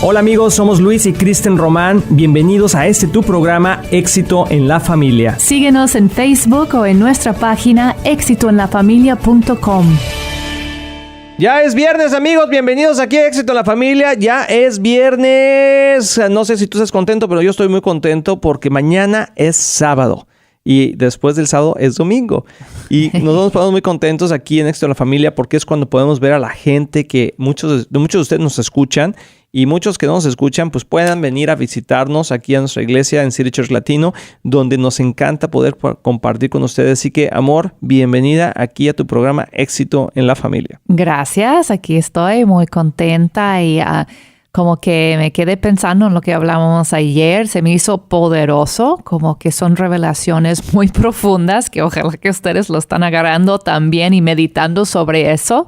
Hola amigos, somos Luis y Kristen Román. Bienvenidos a tu programa Éxito en la Familia. Síguenos en Facebook o en nuestra página éxitoenlafamilia.com. Ya es viernes, amigos. Bienvenidos aquí a Éxito en la Familia. Ya es viernes. No sé si tú estás contento, pero yo estoy muy contento porque mañana es sábado. Y después del sábado es domingo. Y nos ponemos muy contentos aquí en Éxito en la Familia porque es cuando podemos ver a la gente que muchos de ustedes nos escuchan. Y muchos que no nos escuchan, pues puedan venir a visitarnos aquí a nuestra iglesia en City Church Latino, donde nos encanta poder compartir con ustedes. Así que, amor, bienvenida aquí a tu programa Éxito en la Familia. Gracias, aquí estoy muy contenta y como que me quedé pensando en lo que hablábamos ayer. Se me hizo poderoso, como que son revelaciones muy profundas, que ojalá que ustedes lo están agarrando también y meditando sobre eso.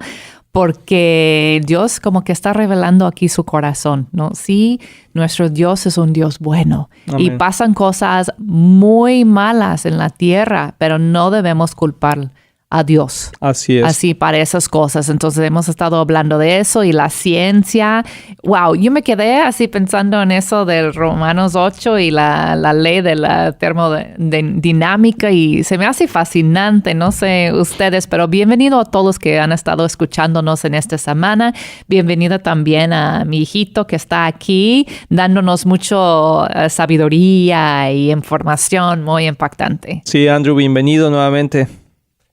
Porque Dios como que está revelando aquí su corazón, ¿no? Sí, nuestro Dios es un Dios bueno. Amén. Y pasan cosas muy malas en la tierra, pero no debemos culpar a Dios. Así es. Así para esas cosas. Entonces hemos estado hablando de eso y la ciencia. Wow, yo me quedé así pensando en eso del Romanos 8 y la ley de la termodinámica y se me hace fascinante. No sé ustedes, pero bienvenido a todos los que han estado escuchándonos en esta semana. Bienvenida también a mi hijito que está aquí dándonos mucho sabiduría y información muy impactante. Sí, Andrew, bienvenido nuevamente.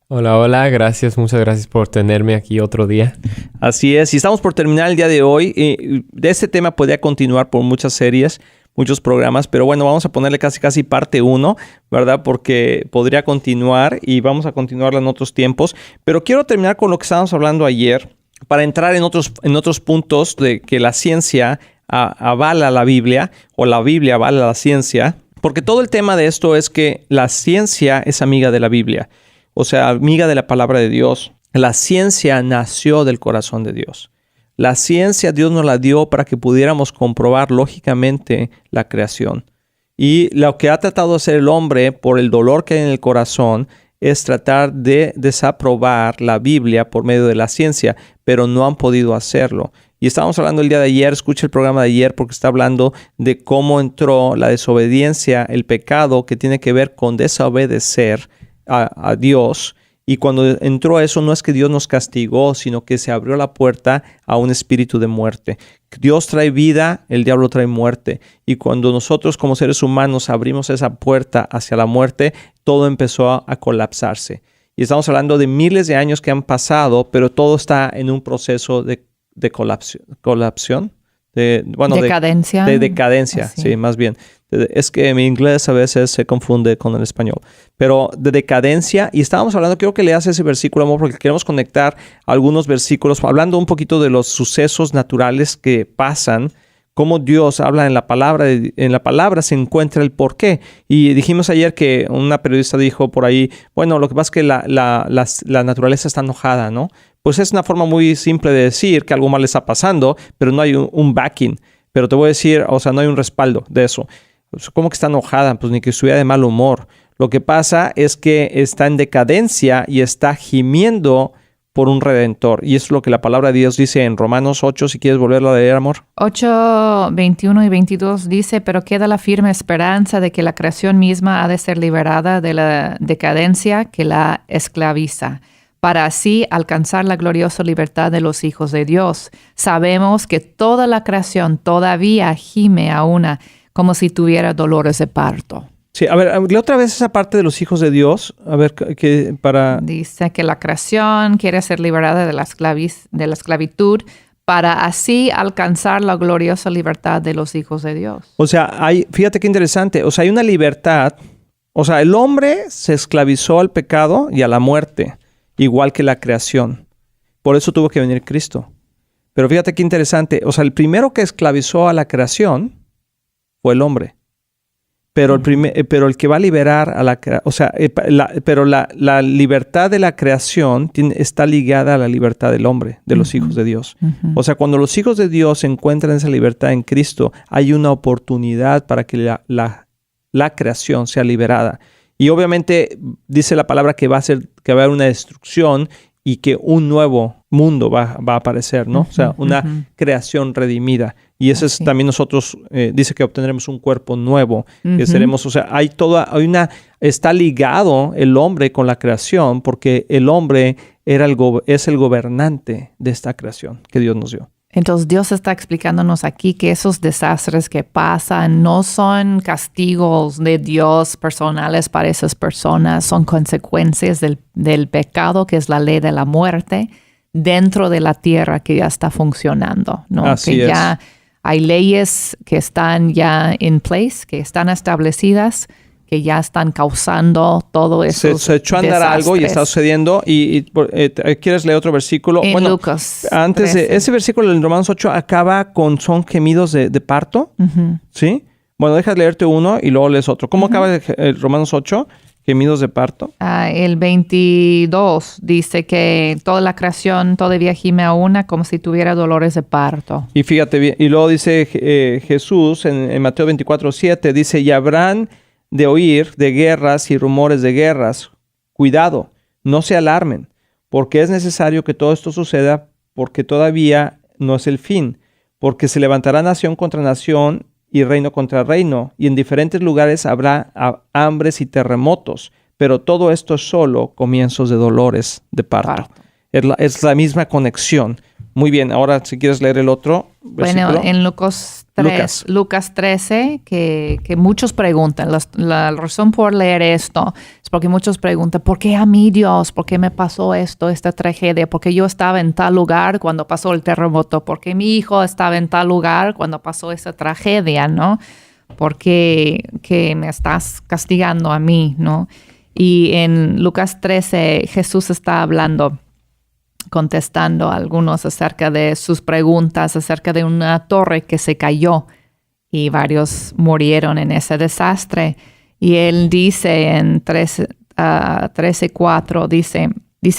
Hola, hola, gracias, muchas gracias por tenerme aquí otro día. Así es, y estamos por terminar el día de hoy. De este tema podría continuar por muchas series, muchos programas, pero bueno, vamos a ponerle casi parte 1, ¿verdad? Porque podría continuar y vamos a continuarla en otros tiempos. Pero quiero terminar con lo que estábamos hablando ayer para entrar en otros puntos de que la ciencia avala la Biblia o la Biblia avala la ciencia, porque todo el tema de esto es que la ciencia es amiga de la Biblia. O sea, amiga de la palabra de Dios. La ciencia nació del corazón de Dios. La ciencia Dios nos la dio para que pudiéramos comprobar lógicamente la creación. Y lo que ha tratado de hacer el hombre por el dolor que hay en el corazón es tratar de desaprobar la Biblia por medio de la ciencia, pero no han podido hacerlo. Y estábamos hablando el día de ayer, escucha el programa de ayer porque está hablando de cómo entró la desobediencia, el pecado que tiene que ver con desobedecer a Dios, y cuando entró eso no es que Dios nos castigó, sino que se abrió la puerta a un espíritu de muerte. Dios trae vida, el diablo trae muerte, y cuando nosotros como seres humanos abrimos esa puerta hacia la muerte, todo empezó a colapsarse. Y estamos hablando de miles de años que han pasado, pero todo está en un proceso de colapsión. Decadencia. De decadencia, sí, más bien. Es que mi inglés a veces se confunde con el español. Pero de decadencia, y estábamos hablando, quiero que leas ese versículo, amor, porque queremos conectar algunos versículos, hablando un poquito de los sucesos naturales que pasan, cómo Dios habla en la palabra se encuentra el porqué. Y dijimos ayer que una periodista dijo por ahí, bueno, lo que pasa es que la naturaleza está enojada, ¿no? Pues es una forma muy simple de decir que algo mal está pasando, pero no hay un backing. Pero te voy a decir, o sea, no hay un respaldo de eso. ¿Cómo que está enojada? Pues ni que estuviera de mal humor. Lo que pasa es que está en decadencia y está gimiendo por un redentor. Y eso es lo que la palabra de Dios dice en Romanos 8, si quieres volverlo a leer, amor. 8, 21 y 22 dice, pero queda la firme esperanza de que la creación misma ha de ser liberada de la decadencia que la esclaviza, para así alcanzar la gloriosa libertad de los hijos de Dios. Sabemos que toda la creación todavía gime a una, como si tuviera dolores de parto. Sí, a ver, lee otra vez esa parte de los hijos de Dios. A ver, que para... Dice que la creación quiere ser liberada de la esclavitud para así alcanzar la gloriosa libertad de los hijos de Dios. O sea, fíjate qué interesante. O sea, hay una libertad. O sea, el hombre se esclavizó al pecado y a la muerte, igual que la creación. Por eso tuvo que venir Cristo. Pero fíjate qué interesante. O sea, el primero que esclavizó a la creación fue el hombre. Pero el que va a liberar a la creación, o sea, la libertad de la creación está ligada a la libertad del hombre, de los hijos de Dios. O sea, cuando los hijos de Dios encuentran esa libertad en Cristo, hay una oportunidad para que la creación sea liberada. Y obviamente dice la palabra que va a haber una destrucción y que un nuevo mundo va a aparecer, ¿no? O sea, una creación redimida. Y ese es también nosotros, dice que obtendremos un cuerpo nuevo, que seremos, o sea, está ligado el hombre con la creación, porque el hombre es el gobernante de esta creación que Dios nos dio. Entonces Dios está explicándonos aquí que esos desastres que pasan no son castigos de Dios personales para esas personas, son consecuencias del pecado, que es la ley de la muerte, dentro de la tierra que ya está funcionando, ¿no? Así que es. ya hay leyes que están ya in place, que están establecidas, que ya están causando todo eso. Se echó a andar algo y está sucediendo. ¿Quieres leer otro versículo? En Lucas antes 13. de ese versículo en Romanos 8 acaba con son gemidos de parto. ¿Sí? Bueno, deja leerte uno y luego lees otro. ¿Cómo acaba el Romanos 8? Gemidos de parto. El 22 dice que toda la creación todavía gime a una como si tuviera dolores de parto. Y fíjate bien. Y luego dice Jesús en Mateo 24:7, dice, y habrán de oír de guerras y rumores de guerras. Cuidado, no se alarmen, porque es necesario que todo esto suceda, porque todavía no es el fin, porque se levantará nación contra nación y reino contra reino, y en diferentes lugares habrá hambres y terremotos, pero todo esto es solo comienzos de dolores de parto. Es la misma conexión. Muy bien, ahora si quieres leer el otro versículo. Bueno, en Lucas 13, que muchos preguntan, la razón por leer esto es porque muchos preguntan, ¿por qué a mí, Dios? ¿Por qué me pasó esta tragedia? ¿Por qué yo estaba en tal lugar cuando pasó el terremoto? ¿Por qué mi hijo estaba en tal lugar cuando pasó esa tragedia, no? ¿Por qué que me estás castigando a mí, no? Y en Lucas 13, Jesús está contestando a algunos acerca de sus preguntas, acerca de una torre que se cayó y varios murieron en ese desastre. Y él dice en 13:4, dice,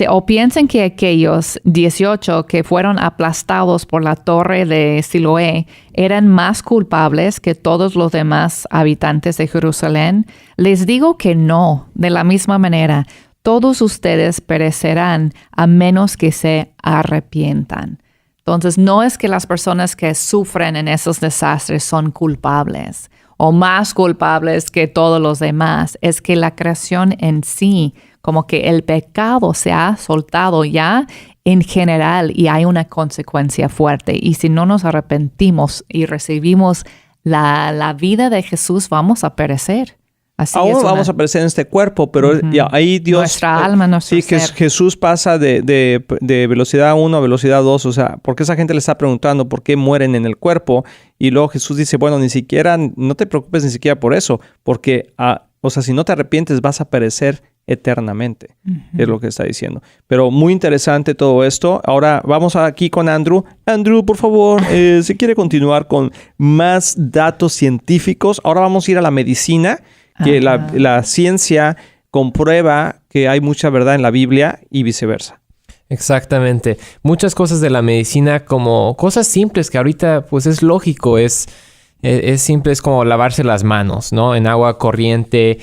o piensen que aquellos 18 que fueron aplastados por la torre de Siloé eran más culpables que todos los demás habitantes de Jerusalén. Les digo que no, de la misma manera. Todos ustedes perecerán a menos que se arrepientan. Entonces, no es que las personas que sufren en esos desastres son culpables o más culpables que todos los demás. Es que la creación en sí, como que el pecado se ha soltado ya en general y hay una consecuencia fuerte. Y si no nos arrepentimos y recibimos la vida de Jesús, vamos a perecer. Aún vamos a aparecer en este cuerpo, pero ahí Dios... Nuestra alma, nuestro ser. Jesús pasa de velocidad 1 a velocidad 2, o sea, porque esa gente le está preguntando por qué mueren en el cuerpo, y luego Jesús dice, bueno, no te preocupes ni siquiera por eso, porque, o sea, si no te arrepientes vas a perecer eternamente, es lo que está diciendo. Pero muy interesante todo esto. Ahora vamos aquí con Andrew. Andrew, por favor, si quiere continuar con más datos científicos. Ahora vamos a ir a la medicina, que la ciencia comprueba que hay mucha verdad en la Biblia y viceversa. Exactamente. Muchas cosas de la medicina, como cosas simples que ahorita pues es lógico, es simple, es como lavarse las manos, ¿no? En agua corriente,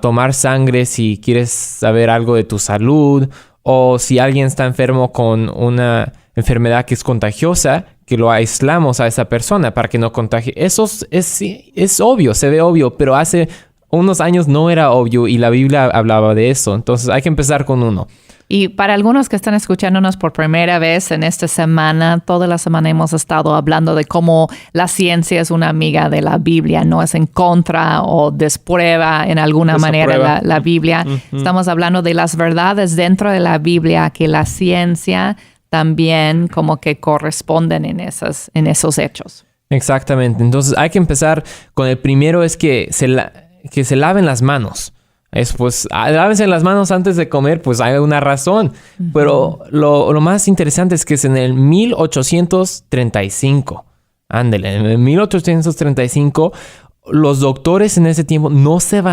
tomar sangre si quieres saber algo de tu salud, o si alguien está enfermo con una enfermedad que es contagiosa, que lo aislamos a esa persona para que no contagie. Eso es obvio, se ve obvio, pero hace unos años no era obvio y la Biblia hablaba de eso. Entonces hay que empezar con uno. Y para algunos que están escuchándonos por primera vez en esta semana, toda la semana hemos estado hablando de cómo la ciencia es una amiga de la Biblia, no es en contra o desprueba en alguna manera la Biblia. Estamos hablando de las verdades dentro de la Biblia, que la ciencia también como que corresponden en esos hechos. Exactamente. Entonces hay que empezar con el primero, es que se laven las manos. Pues lávense las manos antes de comer, pues hay una razón. Pero lo más interesante es que es en el 1835. Ándele, en el 1835 los doctores en ese tiempo no se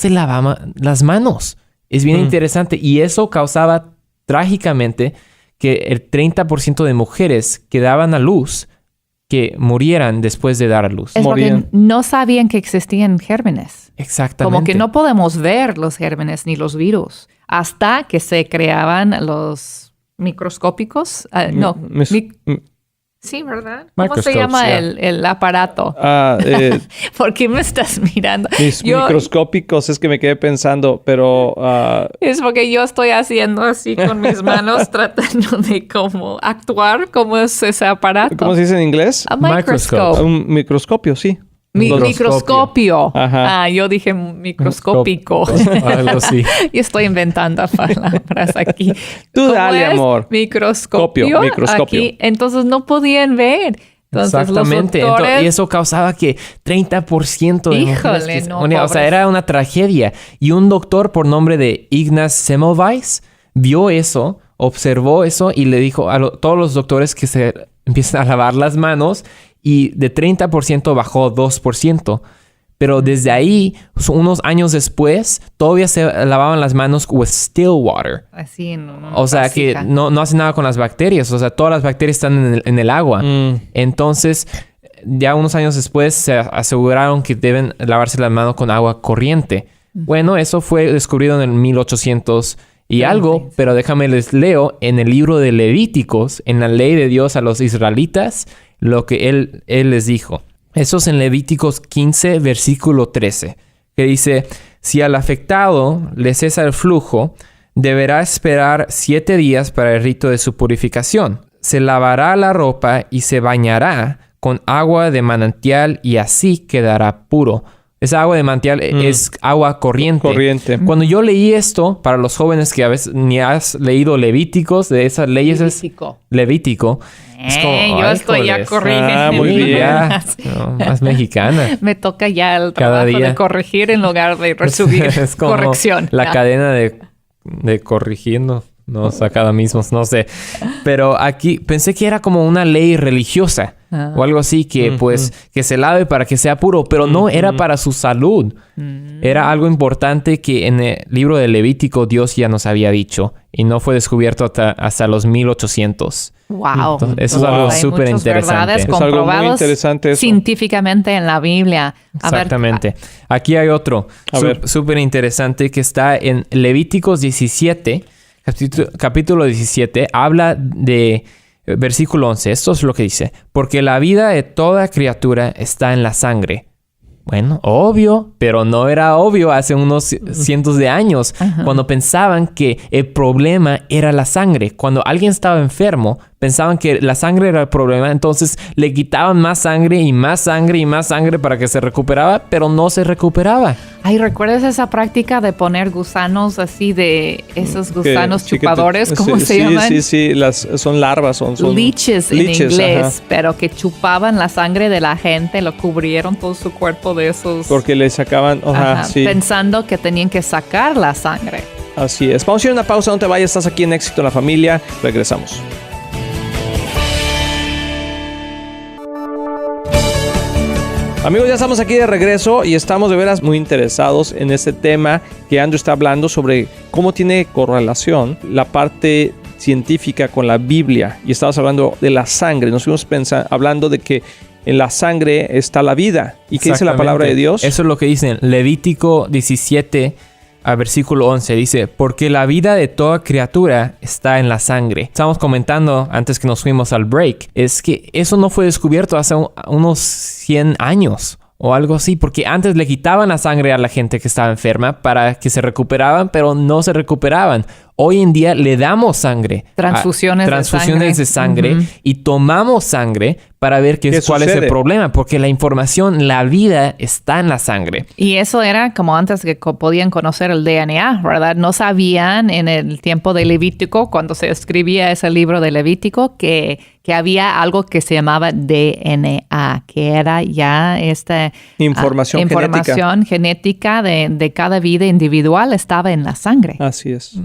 lavaban las manos. Es bien interesante. Y eso causaba trágicamente que el 30% de mujeres que daban a luz que murieran después de dar a luz. Es porque no sabían que existían gérmenes. Exactamente. Como que no podemos ver los gérmenes ni los virus hasta que se creaban los microscópicos. No. Sí, ¿verdad? ¿Cómo se llama el aparato? ¿Por qué me estás mirando? Microscópicos, es que me quedé pensando, pero... Es porque yo estoy haciendo así con mis manos, tratando de cómo actuar, cómo es ese aparato. ¿Cómo se dice en inglés? A microscope. Un microscopio, sí. Microscopio. Ajá. Yo dije microscópico. Algo así. Yo estoy inventando palabras aquí. Tú dale, amor. Microscopio. Aquí, entonces no podían ver. Entonces, exactamente. Los doctores... y eso causaba que 30% de Híjole, que... no, o sea, era una tragedia. Y un doctor por nombre de Ignaz Semmelweis vio eso, observó eso y le dijo a todos los doctores que se empiezan a lavar las manos, y de 30% bajó 2%. Pero desde ahí, unos años después, todavía se lavaban las manos with still water. Así, no. O sea, que no hace nada con las bacterias. O sea, todas las bacterias están en el agua. Entonces, ya unos años después, se aseguraron que deben lavarse las manos con agua corriente. Bueno, eso fue descubrido en el 1800 y algo, pero déjame les leo en el libro de Levíticos, en la ley de Dios a los israelitas, lo que él les dijo. Eso es en Levíticos 15, versículo 13, que dice, si al afectado le cesa el flujo, deberá esperar 7 días para el rito de su purificación. Se lavará la ropa y se bañará con agua de manantial y así quedará puro. Esa agua de manantial es agua corriente. Cuando yo leí esto, para los jóvenes que a veces ni has leído Levíticos, de esas leyes Levítico. Es como, yo estoy ya corrigiendo. Muy bien. Más mexicana. Me toca ya el trabajo de corregir en lugar de recibir es como corrección. La cadena de corrigiendo. No, sacada mismos, no sé. Pero aquí pensé que era como una ley religiosa o algo así, que pues que se lave para que sea puro, pero no era para su salud. Era algo importante que en el libro de Levítico Dios ya nos había dicho y no fue descubierto hasta los 1800. Wow. Entonces, eso es algo súper interesante. Es algo muy interesante eso. Científicamente en la Biblia. Exactamente. Aquí hay otro súper interesante que está en Levíticos 17. Capítulo 17 habla de versículo 11. Esto es lo que dice. Porque la vida de toda criatura está en la sangre. Bueno, obvio, pero no era obvio hace unos cientos de años, cuando pensaban que el problema era la sangre. Cuando alguien estaba enfermo, pensaban que la sangre era el problema, entonces le quitaban más sangre y más sangre y más sangre para que se recuperaba, pero no se recuperaba. Ay, ¿recuerdas esa práctica de poner gusanos así de esos gusanos chupadores? ¿Cómo se llaman? Sí, son larvas. Son leeches en inglés, pero que chupaban la sangre de la gente, lo cubrieron todo su cuerpo de esos... Porque le sacaban... pensando que tenían que sacar la sangre. Así es. Vamos a ir a una pausa, no te vayas, estás aquí en Éxito en la Familia. Regresamos. Amigos, ya estamos aquí de regreso y estamos de veras muy interesados en este tema que Andrew está hablando sobre cómo tiene correlación la parte científica con la Biblia. Y estabas hablando de la sangre. Nos fuimos hablando de que en la sangre está la vida. ¿Y qué dice la palabra de Dios? Eso es lo que dice en Levítico 17, a versículo 11. Dice, porque la vida de toda criatura está en la sangre. Estábamos comentando antes que nos fuimos al break. Es que eso no fue descubierto hace unos 100 años. O algo así, porque antes le quitaban la sangre a la gente que estaba enferma para que se recuperaban, pero no se recuperaban. Hoy en día le damos sangre. Transfusiones de sangre. Y tomamos sangre para ver cuál es el problema. Porque la información, la vida está en la sangre. Y eso era como antes que podían conocer el DNA, ¿verdad? No sabían en el tiempo de Levítico, cuando se escribía ese libro de Levítico, que había algo que se llamaba DNA, que era ya esta información genética de cada vida individual estaba en la sangre. Así es.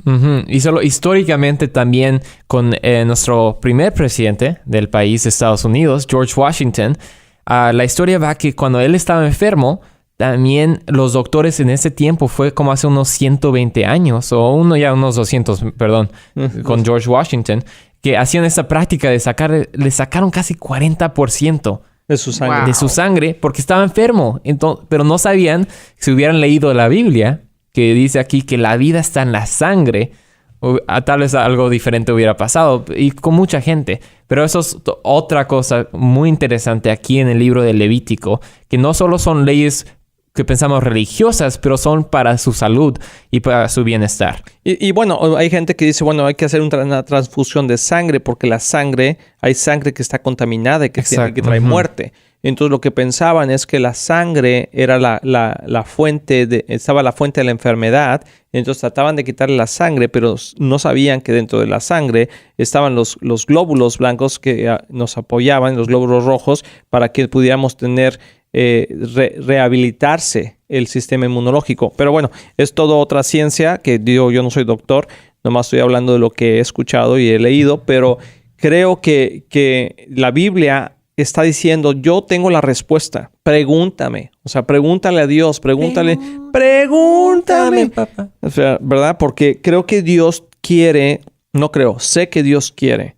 Y solo históricamente también con nuestro primer presidente del país, Estados Unidos, George Washington, la historia va que cuando él estaba enfermo, también los doctores en ese tiempo, fue como hace unos 120 años, o unos 200, perdón, con George Washington, que hacían esa práctica de le sacaron casi 40% de su sangre. De su sangre, porque estaba enfermo. Pero no sabían, si hubieran leído la Biblia, que dice aquí que la vida está en la sangre. tal vez algo diferente hubiera pasado y con mucha gente. Pero eso es otra cosa muy interesante aquí en el libro de Levítico, que no solo son leyes que pensamos religiosas, pero son para su salud y para su bienestar. Y bueno, hay gente que dice, bueno, hay que hacer una transfusión de sangre porque hay sangre que está contaminada y que trae muerte. Entonces lo que pensaban es que la sangre era la fuente estaba la fuente de la enfermedad. Entonces trataban de quitarle la sangre, pero no sabían que dentro de la sangre estaban los glóbulos blancos que nos apoyaban, los glóbulos rojos, para que pudiéramos tener rehabilitarse el sistema inmunológico. Pero bueno, es toda otra ciencia que yo no soy doctor, nomás estoy hablando de lo que he escuchado y he leído, pero creo que la Biblia está diciendo, yo tengo la respuesta, pregúntame. O sea, pregúntale a Dios, pregúntame, papá. O sea, ¿verdad? Porque creo que Dios sé que Dios quiere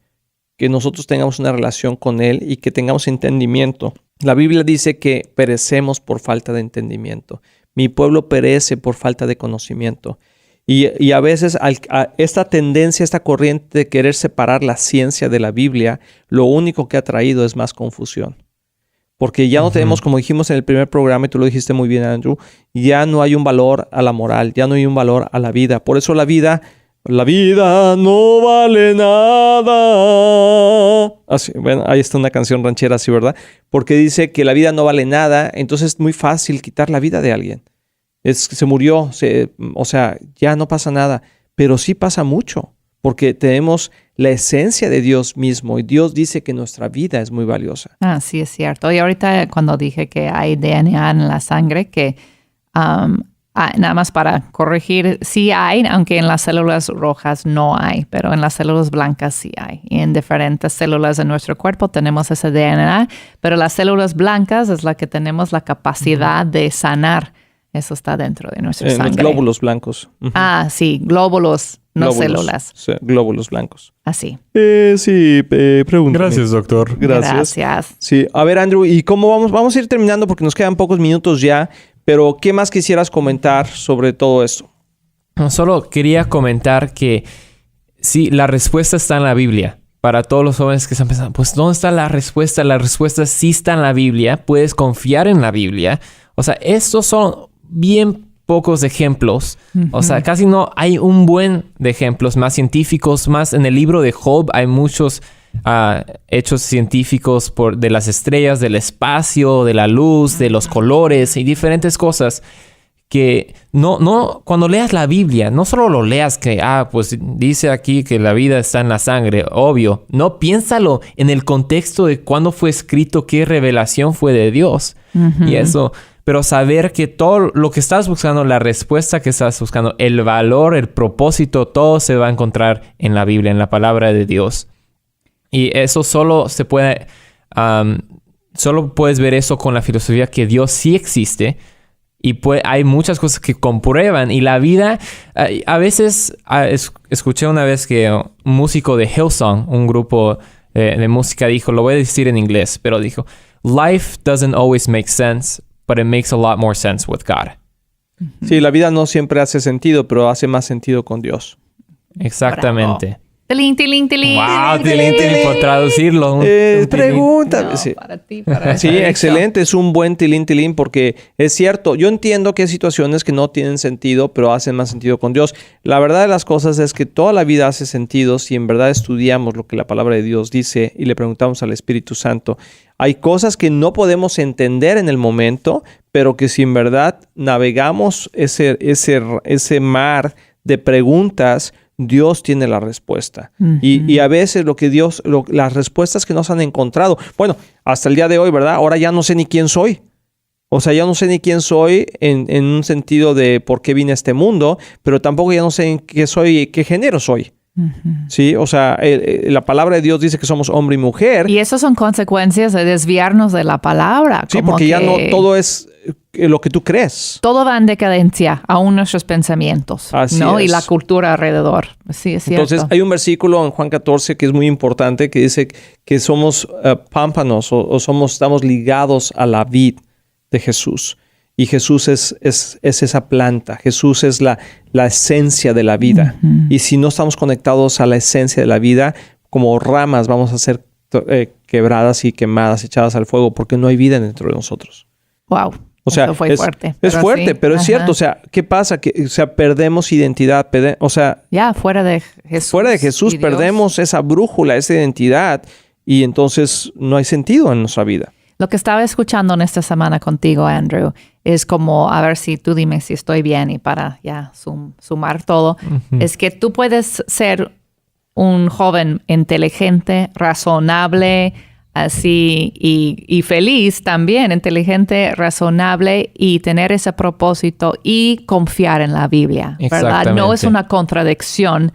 que nosotros tengamos una relación con Él y que tengamos entendimiento. La Biblia dice que perecemos por falta de entendimiento. Mi pueblo perece por falta de conocimiento. Y a veces esta tendencia, esta corriente de querer separar la ciencia de la Biblia, lo único que ha traído es más confusión. Porque ya no tenemos, como dijimos en el primer programa, y tú lo dijiste muy bien, Andrew, ya no hay un valor a la moral, ya no hay un valor a la vida. Por eso la vida no vale nada. Así, bueno, ahí está una canción ranchera así, ¿verdad? Porque dice que la vida no vale nada, entonces es muy fácil quitar la vida de alguien. Se murió, o sea, ya no pasa nada, pero sí pasa mucho, porque tenemos la esencia de Dios mismo y Dios dice que nuestra vida es muy valiosa. Sí, es cierto. Y ahorita cuando dije que hay DNA en la sangre, que nada más para corregir, sí hay, aunque en las células rojas no hay, pero en las células blancas sí hay. Y en diferentes células de nuestro cuerpo tenemos ese DNA, pero las células blancas es la que tenemos la capacidad de sanar. Eso está dentro de nuestra sangre. Los glóbulos blancos. Sí, glóbulos, no células. Sí, glóbulos blancos. Así. Sí, pregúntame. Gracias, doctor. Gracias. Sí, a ver, Andrew, ¿y cómo vamos? Vamos a ir terminando porque nos quedan pocos minutos ya, pero ¿qué más quisieras comentar sobre todo esto? Solo quería comentar que sí, la respuesta está en la Biblia. Para todos los jóvenes que están pensando, pues ¿dónde está la respuesta? La respuesta sí está en la Biblia. Puedes confiar en la Biblia. O sea, estos son bien pocos ejemplos. O sea, casi no hay un buen de ejemplos más científicos. Más en el libro de Job hay muchos hechos científicos de las estrellas, del espacio, de la luz, de los colores y diferentes cosas que no cuando leas la Biblia, no solo lo leas que, pues dice aquí que la vida está en la sangre, obvio. No, piénsalo en el contexto de cuándo fue escrito, qué revelación fue de Dios. Y eso, pero saber que todo lo que estás buscando, la respuesta que estás buscando, el valor, el propósito, todo se va a encontrar en la Biblia, en la palabra de Dios. Y eso solo se puede, solo puedes ver eso con la filosofía que Dios sí existe. Y hay muchas cosas que comprueban. Y la vida, a veces, escuché una vez que un músico de Hillsong, un grupo de música, dijo, lo voy a decir en inglés, pero dijo, life doesn't always make sense, but it makes a lot more sense with God. Sí, la vida no siempre hace sentido, pero hace más sentido con Dios. Exactamente. Bravo. Tilín, tilín, tilín. Wow, tilín, por traducirlo. Pregúntame. No, sí. para ti, para Sí, excelente. Es un buen tilín, porque es cierto. Yo entiendo que hay situaciones que no tienen sentido, pero hacen más sentido con Dios. La verdad de las cosas es que toda la vida hace sentido si en verdad estudiamos lo que la palabra de Dios dice y le preguntamos al Espíritu Santo. Hay cosas que no podemos entender en el momento, pero que si en verdad navegamos ese mar de preguntas, Dios tiene la respuesta. Y a veces las respuestas que nos han encontrado, bueno, hasta el día de hoy, ¿verdad? Ahora ya no sé ni quién soy. O sea, ya no sé ni quién soy en un sentido de por qué vine a este mundo, pero tampoco ya no sé qué soy, qué género soy. Sí, o sea, la palabra de Dios dice que somos hombre y mujer. Y eso son consecuencias de desviarnos de la palabra. Sí, porque ya no todo es lo que tú crees. Todo va en decadencia, aún nuestros pensamientos. Así ¿no? es. Y la cultura alrededor. Sí, es cierto. Entonces, hay un versículo en Juan 14 que es muy importante, que dice que somos pámpanos o estamos ligados a la vid de Jesús. Y Jesús es esa planta. Jesús es la esencia de la vida. Uh-huh. Y si no estamos conectados a la esencia de la vida, como ramas vamos a ser quebradas y quemadas, echadas al fuego, porque no hay vida dentro de nosotros. Wow. O sea, eso fue fuerte. Es fuerte, sí, pero es cierto. O sea, ¿qué pasa? Que, perdemos identidad. Fuera de Jesús. Fuera de Jesús perdemos esa brújula, esa identidad. Y entonces no hay sentido en nuestra vida. Lo que estaba escuchando en esta semana contigo, Andrew, es como, a ver si tú dime si estoy bien y para ya sumar todo, es que tú puedes ser un joven inteligente, razonable, así, y feliz también, inteligente, razonable, y tener ese propósito y confiar en la Biblia, ¿verdad? No es una contradicción.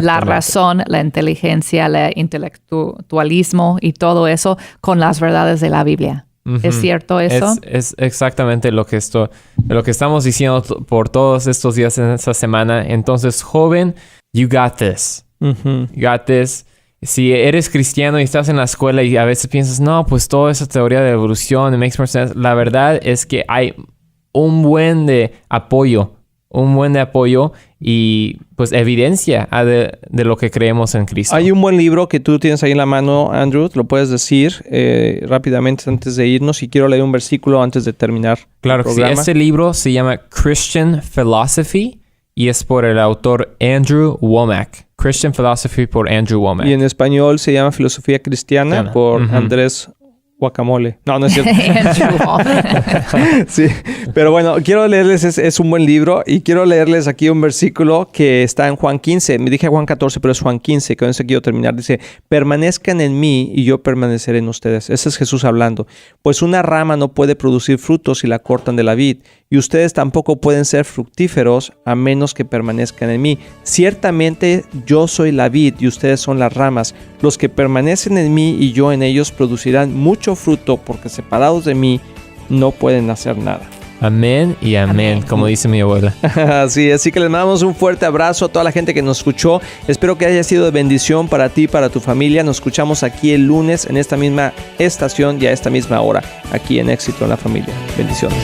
La razón, la inteligencia, el intelectualismo y todo eso con las verdades de la Biblia. Uh-huh. ¿Es cierto eso? Es exactamente lo que estamos diciendo por todos estos días en esta semana. Entonces, joven, you got this. Uh-huh. You got this. Si eres cristiano y estás en la escuela y a veces piensas, no, pues toda esa teoría de evolución, it makes more sense. La verdad es que hay un buen de apoyo y pues evidencia de lo que creemos en Cristo. Hay un buen libro que tú tienes ahí en la mano, Andrew, lo puedes decir rápidamente antes de irnos, y quiero leer un versículo antes de terminar. Claro que sí. Este libro se llama Christian Philosophy y es por el autor Andrew Wommack. Christian Philosophy por Andrew Wommack. Y en español se llama Filosofía Cristiana por Andrés Guacamole. No es cierto. Sí, pero bueno, quiero leerles, es un buen libro, y quiero leerles aquí un versículo que está en Juan 15. Me dije Juan 14, pero es Juan 15, con eso quiero terminar. Dice, permanezcan en mí y yo permaneceré en ustedes. Ese es Jesús hablando. Pues una rama no puede producir frutos si la cortan de la vid, y ustedes tampoco pueden ser fructíferos a menos que permanezcan en mí. Ciertamente yo soy la vid y ustedes son las ramas. Los que permanecen en mí y yo en ellos producirán mucho fruto, porque separados de mí no pueden hacer nada. Amén y amén, como dice mi abuela. Sí, así que les mandamos un fuerte abrazo a toda la gente que nos escuchó. Espero que haya sido de bendición para ti y para tu familia. Nos escuchamos aquí el lunes en esta misma estación y a esta misma hora, aquí en Éxito en la Familia. Bendiciones.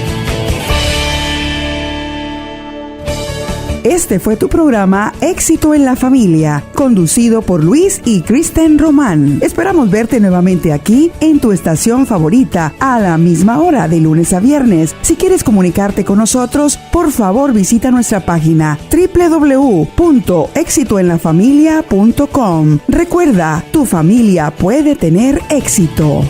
Este fue tu programa Éxito en la Familia, conducido por Luis y Kristen Román. Esperamos verte nuevamente aquí en tu estación favorita a la misma hora de lunes a viernes. Si quieres comunicarte con nosotros, por favor visita nuestra página www.exitoenlafamilia.com. Recuerda, tu familia puede tener éxito.